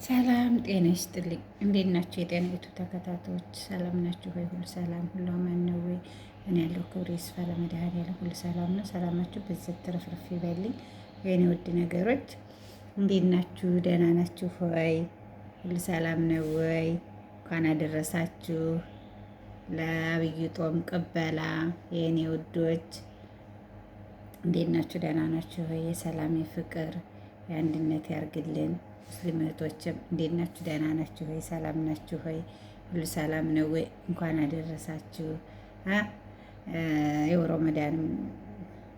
ሰላም ጤና ይስጥልኝ። እንዴት ናቸው የጤናዊቱ ተከታታዮች? ሰላም ናችሁ ወይ? ሁሉ ሰላም ሁሉ አማን ነው ወይ? እኔ ያለው ክብሩ ይስፋ ለመድኃኒዓለም ሁሉ ሰላም ነው። ሰላማችሁ በዚህ ትርፍርፍ ይበልኝ የኔ ውድ ነገሮች። እንዴት ናችሁ? ደህና ናችሁ ሆይ? ሁሉ ሰላም ነው ወይ? እንኳን አደረሳችሁ ለዐቢይ ጾም ቅበላ የኔ ውዶች። እንዴት ናችሁ? ደህና ናችሁ ሆይ? የሰላም የፍቅር የአንድነት ያርግልን። ሙስሊም እህቶችም እንዴት ናችሁ? ደህና ናችሁ ሆይ? ሰላም ናችሁ ሆይ? ሁሉ ሰላም ነው ወይ? እንኳን አደረሳችሁ። ያው ረመዳንም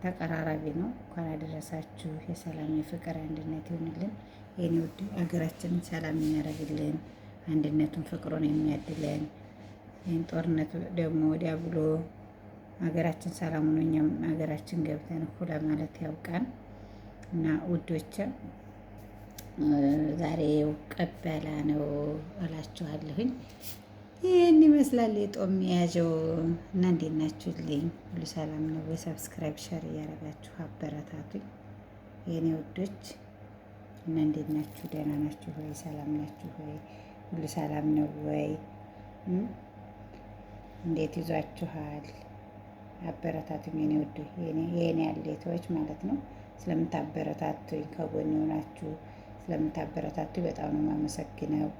ተቀራራቢ ነው። እንኳን አደረሳችሁ። የሰላም የፍቅር አንድነት ይሆንልን የኔ ውድ። ሀገራችንን ሰላም የሚያደርግልን አንድነቱን ፍቅሩን የሚያድለን ይህን ጦርነት ደግሞ ወዲያ ብሎ ሀገራችን ሰላም ሆኖ እኛም ሀገራችን ገብተን ሁለ ማለት ያውቃን እና ውዶችም ዛሬ ቅበላ ነው እላችኋለሁኝ። ይህን ይመስላል የጦም የያዘው እና እንዴት ናችሁልኝ? ሁሉ ሰላም ነው ወይ? ሰብስክራይብ ሸር እያደረጋችሁ አበረታቱኝ የኔ ውዶች እና እንዴት ናችሁ? ደህና ናችሁ ወይ? ሰላም ናችሁ ወይ? ሁሉ ሰላም ነው ወይ? እንዴት ይዟችኋል? አበረታቱኝ የኔ ውዶች፣ የኔ አሌቶች ማለት ነው። ስለምታበረታቱኝ ከጎን ሆናችሁ ስለምታበረታቱ በጣም ነው የማመሰግነው።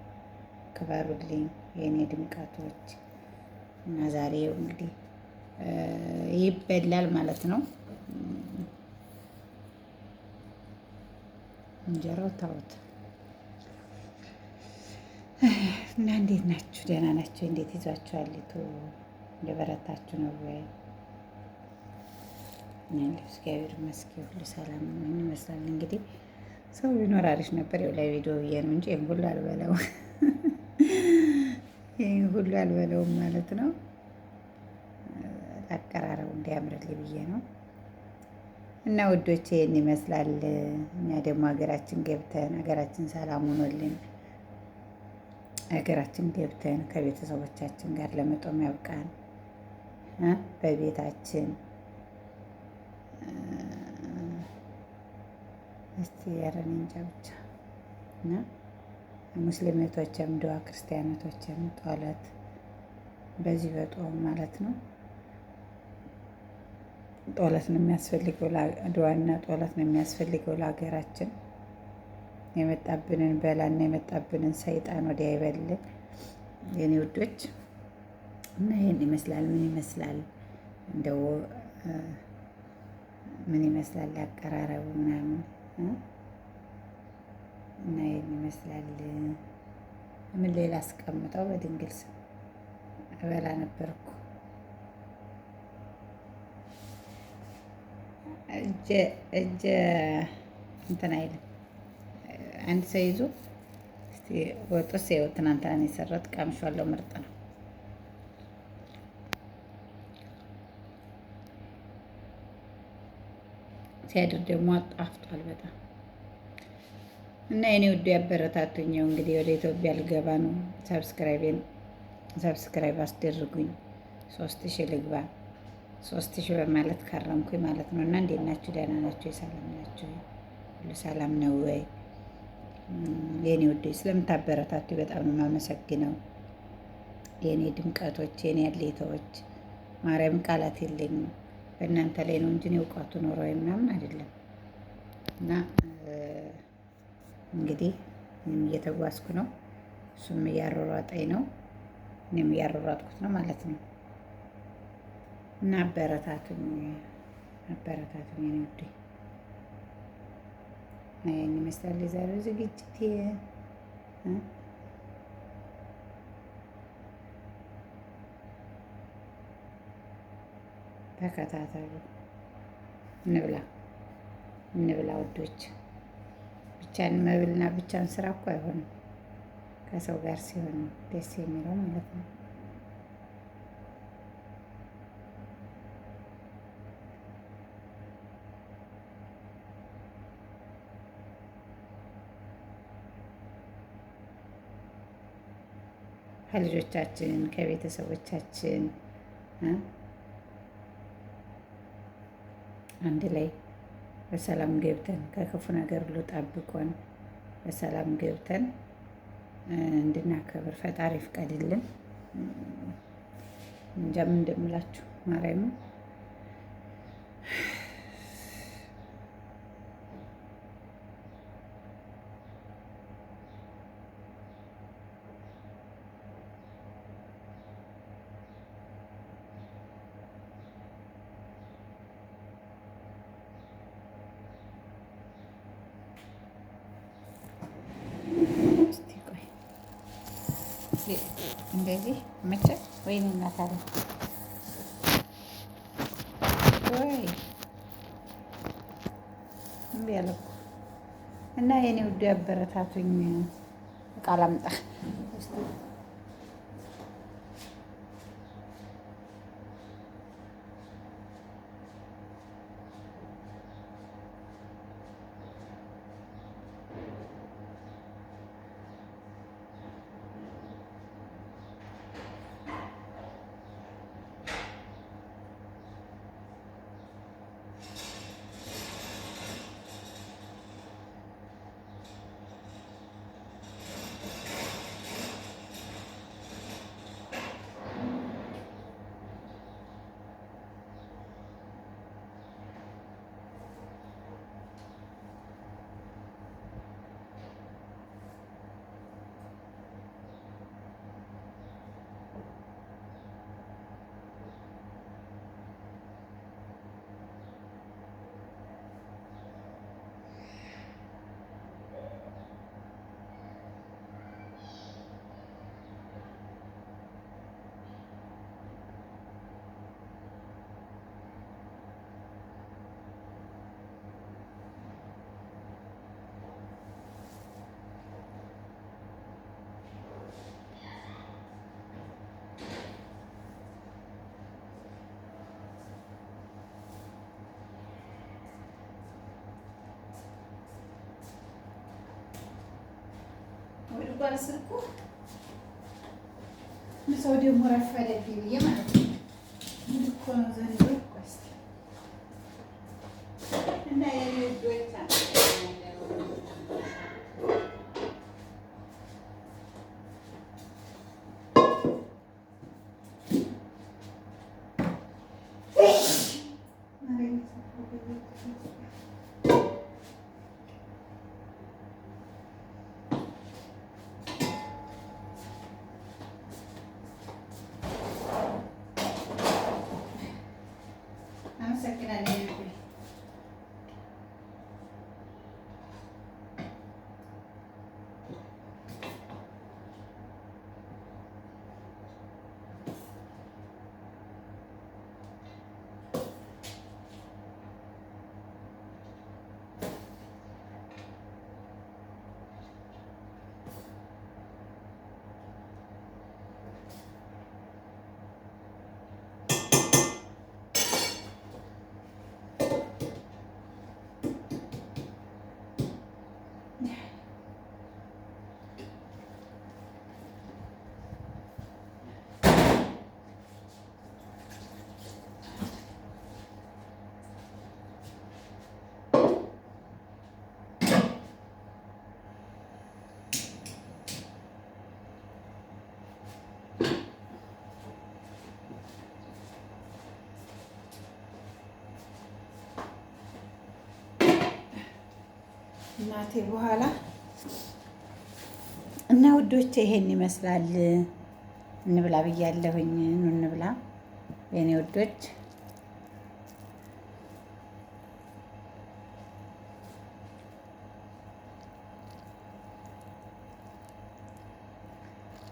ክበሩልኝ የእኔ ድምቀቶች እና ዛሬ እንግዲህ ይበላል ማለት ነው። እንጀራው ታውት እና እንዴት ናችሁ? ደህና ናችሁ? እንዴት ይዟችኋል? እንደበረታችሁ ነው ወይ? እግዚአብሔር ይመስገን ሁሉ ሰላም ነው። ምን ይመስላል እንግዲህ ሰው ቢኖር አሪፍ ነበር። ያው ላይ ቪዲዮ ብዬ ነው እንጂ ይሄን ሁሉ አልበላውም። ይሄን ሁሉ አልበላውም ማለት ነው። አቀራረቡ እንዲያምርልኝ ብዬ ነው። እና ውዶቼ ይሄን ይመስላል። እኛ ደግሞ ሀገራችን ገብተን ሀገራችን ሰላም ሆኖልን ሀገራችን ገብተን ከቤተሰቦቻችን ጋር ለመጦም ያብቃን በቤታችን እስቲ ያረን እንጃ ብቻ እና ሙስሊም እህቶችም ዱዓ ክርስቲያኖቶችም ጦለት በዚህ በጦም ማለት ነው። ጦለት ነው የሚያስፈልገው፣ ዱዓና ጦለት ነው የሚያስፈልገው ለሀገራችን። የመጣብንን በላና የመጣብንን ሰይጣን ወዲያ ይበልን የኔ ውዶች እና ይሄን ይመስላል። ምን ይመስላል እንደው ምን ይመስላል ያቀራረቡ ምናምን እና ይሄን ይመስላል። ምን ሌላ አስቀምጠው በድንግል ስም እበላ ነበርኩ። እጀ እንትን አይልም። አንድ ሰው ይዞ እስቲ ወጥስ ይኸው ትናንትና ነው የሰራሁት። ቀምሻለሁ። ምርጥ ነው። ሲያድር ደግሞ አጣፍጧል በጣም እና የኔ ውዱ ያበረታቱኛው። እንግዲህ ወደ ኢትዮጵያ ልገባ ነው። ሰብስክራይብ አስደርጉኝ። 3000 ልግባ። 3000 በማለት ከረምኩኝ ማለት ነው። እና እንዴት ናችሁ? ደህና ናችሁ? ሰላም ናችሁ? ሁሉ ሰላም ነው ወይ? የኔ ውዱ ስለምታበረታቱ በጣም ነው የማመሰግነው። የኔ ድምቀቶች፣ የኔ አሌታዎች ማርያም ቃላት የለኝም። በእናንተ ላይ ነው እንጂ እውቀቱ ኖሮ ምናምን አይደለም። እና እንግዲህ እኔም እየተጓዝኩ ነው፣ እሱም እያሯሯጠኝ ነው፣ እኔም እያሯሯጥኩት ነው ማለት ነው። እና አበረታቱኝ የኔ ውዴ። እና ይሄን ይመስላል የዛሬው ዝግጅቴ። ተከታተሉ። እንብላ ውዶች። ብቻን መብልና ብቻን ስራ እኮ አይሆንም። ከሰው ጋር ሲሆን ደስ የሚለው ማለት ነው። ከልጆቻችን ከቤተሰቦቻችን አንድ ላይ በሰላም ገብተን ከክፉ ነገር ሁሉ ጠብቆን በሰላም ገብተን እንድናከብር ፈጣሪ ፍቀድልን። እንጃ ምን እንደምላችሁ ማርያምን እንደዚህ መቼ ወይኔ እናት አለ ወይ እምቢ አለ እኮ እና የኔ ውዱ ያበረታቱኝ። እቃ ላምጣ ወደ ስልኩ ሰው ደግሞ ረፈደብኝ ብዬ ማለት ነው። ምን እኮ ነው ዘንድሮ እና አመሰግናለሁ። እናቴ በኋላ እና ውዶቼ ይሄን ይመስላል። እንብላ ብያለሁኝ። ኑ እንብላ የኔ ውዶች።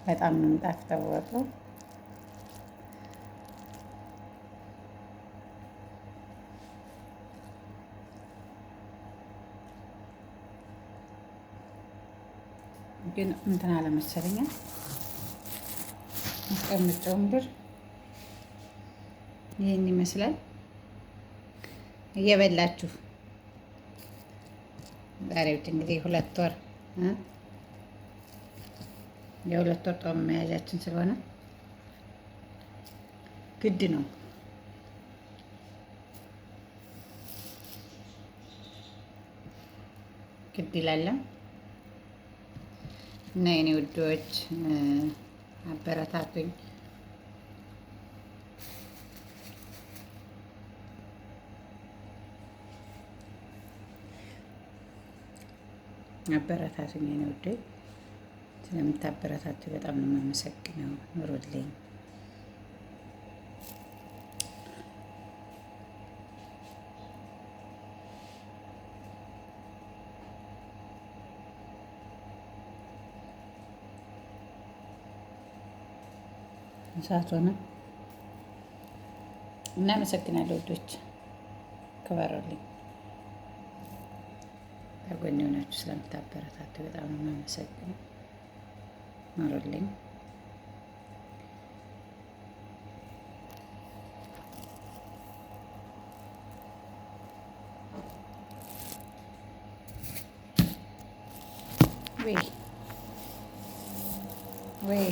በጣም ነው የሚጣፍጠው ወጡ። ግን እንትን አለመሰለኝ አስቀምጨውም ብር ይህን ይመስላል። እየበላችሁ ዛሬ ብቻ እንግዲህ የሁለት ወር ጦም መያዣችን ስለሆነ ግድ ነው። ግድ ይላል። እና የኔ ውዶች አበረታቱኝ። አበረታቱኝ የኔ ውዶች። ስለምታበረታቱ በጣም ነው የማመሰግነው። ኑሩልኝ። ሰዓት ሆነ። እናመሰግናለሁ ውዶች፣ ክበሩልኝ። ከጎኔ ሆናችሁ ስለምታበረታቱ በጣም ነው የማመሰግነው። ኑሩልኝ። ወይ ወይ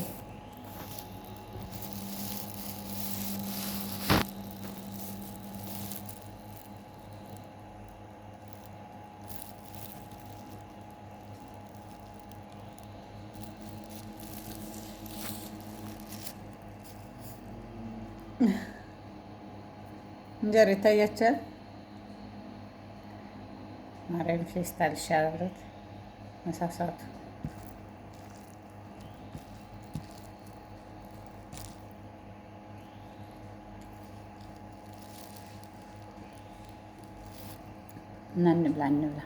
እንጀራ ይታያችኋል። ማርያም ፌስታል ይሻላል መሳሳቱ። እና እንብላ እንብላ።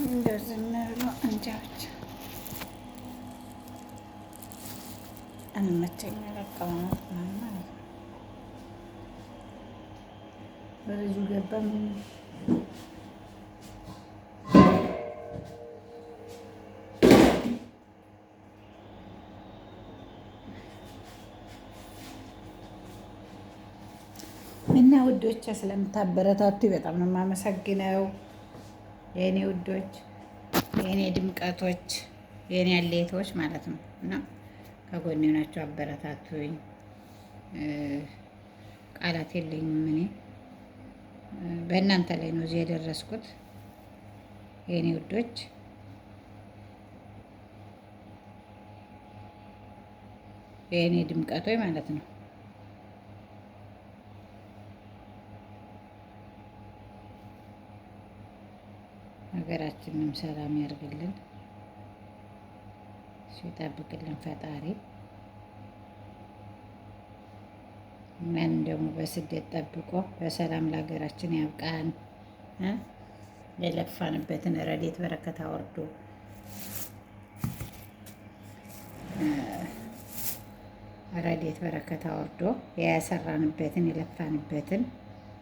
እንደዚህ ብሎ እንጃዎች እንመቸኝ አቀማመጥ ማለት ነው። በልጁ ገባ ምን እና ውዶች ስለምታበረታቱ በጣም ነው የማመሰግነው። የእኔ ውዶች፣ የእኔ ድምቀቶች፣ የእኔ አለይቶች ማለት ነው እና ከጎኔ ናቸው። አበረታቱኝ። ቃላት የለኝም። እኔ በእናንተ ላይ ነው እዚህ የደረስኩት የእኔ ውዶች። የእኔ ድምቀቶች ማለት ነው። ሀገራችንም ሰላም ያርግልን፣ ይጠብቅልን ፈጣሪ። ምን ደግሞ በስደት ጠብቆ በሰላም ለሀገራችን ያብቃን። የለፋንበትን ረድኤት በረከት አወርዶ ረድኤት በረከት አወርዶ የሰራንበትን የለፋንበትን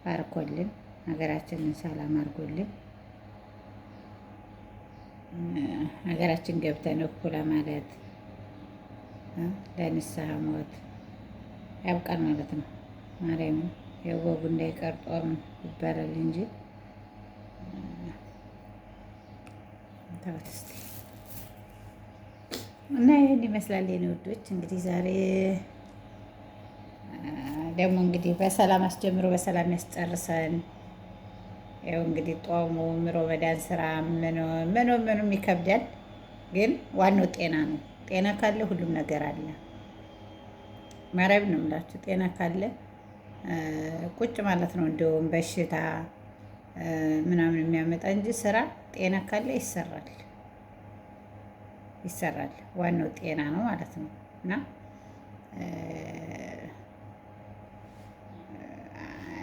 ባርኮልን ሀገራችንን ሰላም አድርጎልን ሀገራችን ገብተን እኩል ማለት ለንስሐ ሞት ያብቃን ማለት ነው። ማርያም የወጉ እንዳይቀርጦም ይባላል እንጂ ተውት እስኪ። እና ይህን ይመስላል የኔ ውዶች። እንግዲህ ዛሬ ደግሞ እንግዲህ በሰላም አስጀምሮ በሰላም ያስጨርሰን። ያው እንግዲህ ጦሙ ሮመዳን ስራ ምኑም ይከብዳል፣ ግን ዋናው ጤና ነው። ጤና ካለ ሁሉም ነገር አለ። ማርያም ነው የምላችሁ። ጤና ካለ ቁጭ ማለት ነው እንደውም በሽታ ምናምን የሚያመጣ እንጂ ስራ ጤና ካለ ይሰራል። ዋናው ጤና ነው ማለት ነው እና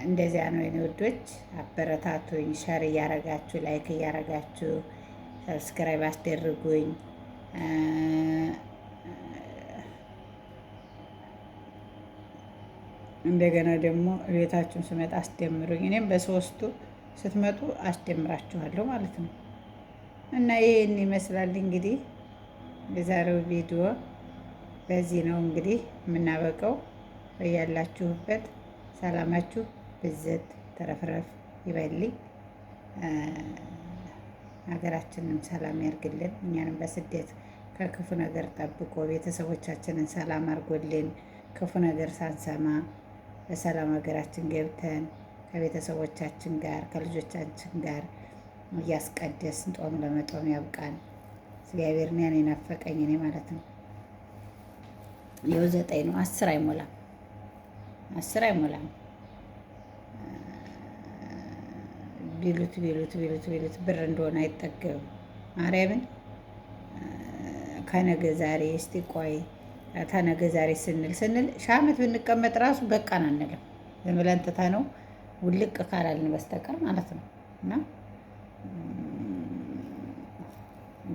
እንደዚያ ነው የኔ ውዶች። አበረታቱኝ። ሸር እያረጋችሁ ላይክ እያረጋችሁ ሰብስክራይብ አስደርጉኝ። እንደገና ደግሞ ቤታችሁን ስመጣ አስደምሩኝ። እኔም በሶስቱ ስትመጡ አስደምራችኋለሁ ማለት ነው እና ይሄን ይመስላል እንግዲህ የዛሬው ቪዲዮ። በዚህ ነው እንግዲህ የምናበቀው። ያላችሁበት ሰላማችሁ ብዝት ተረፍረፍ ይበልኝ። ሀገራችንን ሰላም ያርግልን። እኛንም በስደት ከክፉ ነገር ጠብቆ ቤተሰቦቻችንን ሰላም አድርጎልን ክፉ ነገር ሳንሰማ በሰላም ሀገራችን ገብተን ከቤተሰቦቻችን ጋር ከልጆቻችን ጋር እያስቀደስን ጦም ለመጦም ያብቃን። እግዚአብሔርን ያን የናፈቀኝ እኔ ማለት ነው። ይኸው 9 ነው፣ 10 አይሞላም፣ 10 አይሞላም። ቢሉት ብር እንደሆነ አይጠገብም። ማርያምን ከነገ ዛሬ እስቲ ቆይ ተነገ ዛሬ ስንል ሺህ ዓመት ብንቀመጥ ራሱ በቃን አንልም። ዝም ብለን ትተነው ውልቅ ካላልን በስተቀር ማለት ነው። እና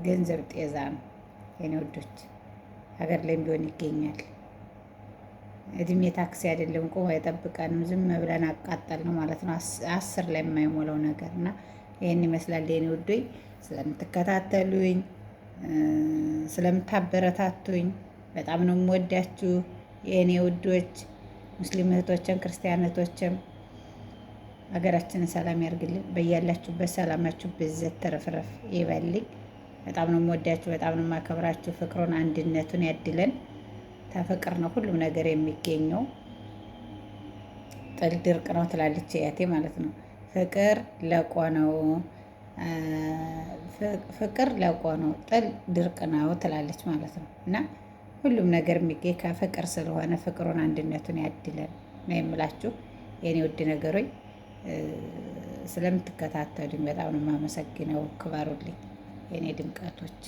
ገንዘብ ጤዛ ነው የኔ ወዶች፣ ሀገር ላይም ቢሆን ይገኛል። እድሜ ታክሲ አይደለም፣ ቆሞ አይጠብቀንም። ዝም ብለን አቃጠል ነው ማለት ነው። 10 ላይ የማይሞላው ነገር እና ይህን ይመስላል የኔ ውዶይ። ስለምትከታተሉኝ ስለምታበረታቱኝ በጣም ነው የምወዳችሁ የእኔ ውዶች። ሙስሊም እህቶችም ክርስቲያን እህቶችም ሀገራችንን ሰላም ያርግልን። በያላችሁበት ሰላማችሁ ብዘት ተረፍረፍ ይበልኝ። በጣም ነው የምወዳችሁ፣ በጣም ነው የማከብራችሁ። ፍቅሩን አንድነቱን ያድለን። ተፍቅር ነው ሁሉም ነገር የሚገኘው። ጥል ድርቅ ነው ትላለች ያቴ ማለት ነው። ፍቅር ለቆ ነው፣ ፍቅር ለቆ ነው፣ ጥል ድርቅ ነው ትላለች ማለት ነው። እና ሁሉም ነገር የሚገኝ ከፍቅር ስለሆነ ፍቅሩን አንድነቱን ያድለን ነው የምላችሁ የኔ ውድ ነገሮች። ስለምትከታተሉኝ በጣም ነው የማመሰግነው። ክበሩልኝ የኔ ድምቀቶች።